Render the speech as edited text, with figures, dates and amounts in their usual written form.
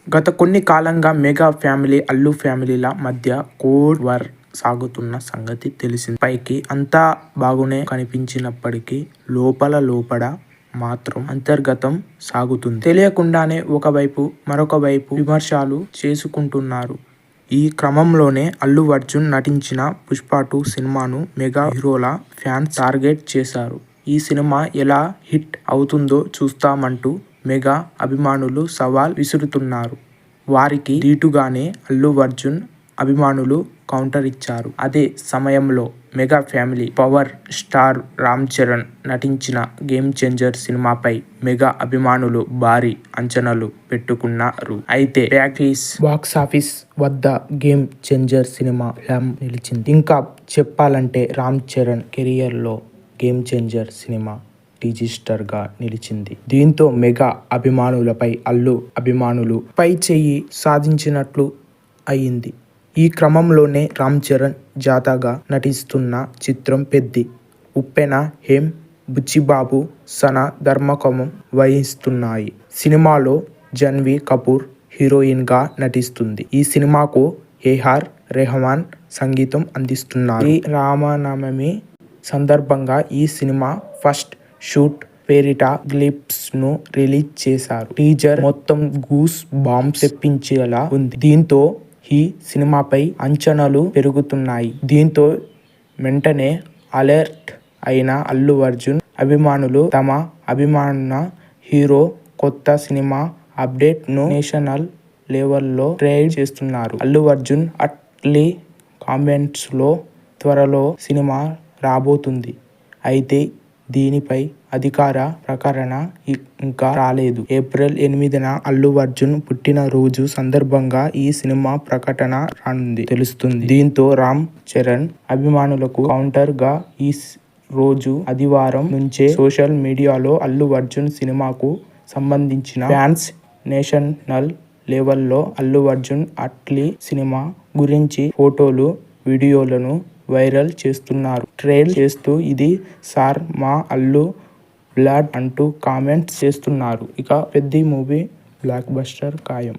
గత కొన్ని కాలంగా మెగా ఫ్యామిలీ, అల్లు ఫ్యామిలీల మధ్య కోల్డ్ వార్ సాగుతున్న సంగతి తెలిసిందే. పైకి అంతా బాగానే కనిపించినప్పటికీ లోపల మాత్రం అంతర్గతం సాగుతుంది. తెలియకుండానే ఒకవైపు మరొక వైపు విమర్శలు చేసుకుంటున్నారు. ఈ క్రమంలోనే అల్లు అర్జున్ నటించిన పుష్ప 2 సినిమాను మెగా హీరోల ఫ్యాన్స్ టార్గెట్ చేశారు. ఈ సినిమా ఎలా హిట్ అవుతుందో చూస్తామంటూ మెగా అభిమానులు సవాల్ విసురుతున్నారు. వారికి ధీటుగానే అల్లు అర్జున్ అభిమానులు కౌంటర్ ఇచ్చారు. అదే సమయంలో mega family power star Ram Charan నటించిన గేమ్ చేంజర్ సినిమాపై మెగా అభిమానులు భారీ అంచనాలు పెట్టుకున్నారు. అయితే బాక్సాఫీస్ వద్ద గేమ్ చేంజర్ సినిమా ఫ్లాప్ నిలిచింది. ఇంకా చెప్పాలంటే రామ్ చరణ్ కెరియర్ లో గేమ్ చేంజర్ సినిమా డిజాస్టర్ గా నిలిచింది. దీంతో మెగా అభిమానులపై అల్లు అభిమానులు పై చేయి సాధించినట్లు అయింది. ఈ క్రమంలోనే రామ్ చరణ్ జతగా నటిస్తున్న చిత్రం పెద్ది. ఉప్పెన, హేమ్, బుచ్చిబాబు, సనా దర్శకత్వం వహిస్తున్నాయి. సినిమాలో జాన్వీ కపూర్ హీరోయిన్ గా నటిస్తుంది. ఈ సినిమాకు ఏఆర్ రెహమాన్ సంగీతం అందిస్తున్నారు. ఈ రామనవమి సందర్భంగా ఈ సినిమా ఫస్ట్ షూట్ పేరిట గ్లింప్స్ ను రిలీజ్ చేశారు. టీజర్ మొత్తం గూస్ బంప్స్ తెప్పించేలా ఉంది. దీంతో ఈ సినిమాపై అంచనాలు పెరుగుతున్నాయి. దీంతో వెంటనే అలర్ట్ అయిన అల్లు అర్జున్ అభిమానులు తమ అభిమాన హీరో కొత్త సినిమా అప్డేట్ ను నేషనల్ లెవెల్లో ట్రైల్ చేస్తున్నారు. అల్లు అర్జున్ అట్లీ కామెంట్స్ లో త్వరలో సినిమా రాబోతుంది. అయితే దీనిపై అధికార ప్రకటన ఇంకా రాలేదు. ఏప్రిల్ 8న అల్లు అర్జున్ పుట్టినరోజు సందర్భంగా ఈ సినిమా ప్రకటన రానుంది తెలుస్తుంది. దీంతో రామ్ చరణ్ అభిమానులకు కౌంటర్ గా ఈ రోజు ఆదివారం నుంచే సోషల్ మీడియాలో అల్లు అర్జున్ సినిమాకు సంబంధించిన ఫ్యాన్స్ నేషనల్ లెవెల్లో అల్లు అర్జున్ అట్లీ సినిమా గురించి ఫోటోలు, వీడియోలను వైరల్ చేస్తున్నారు. ట్రైల్ చేస్తూ ఇది సార్ మా అల్లు బ్లడ్ అంటూ కామెంట్స్ చేస్తున్నారు. ఇక పెద్ది మూవీ బ్లాక్ బస్టర్ ఖాయం.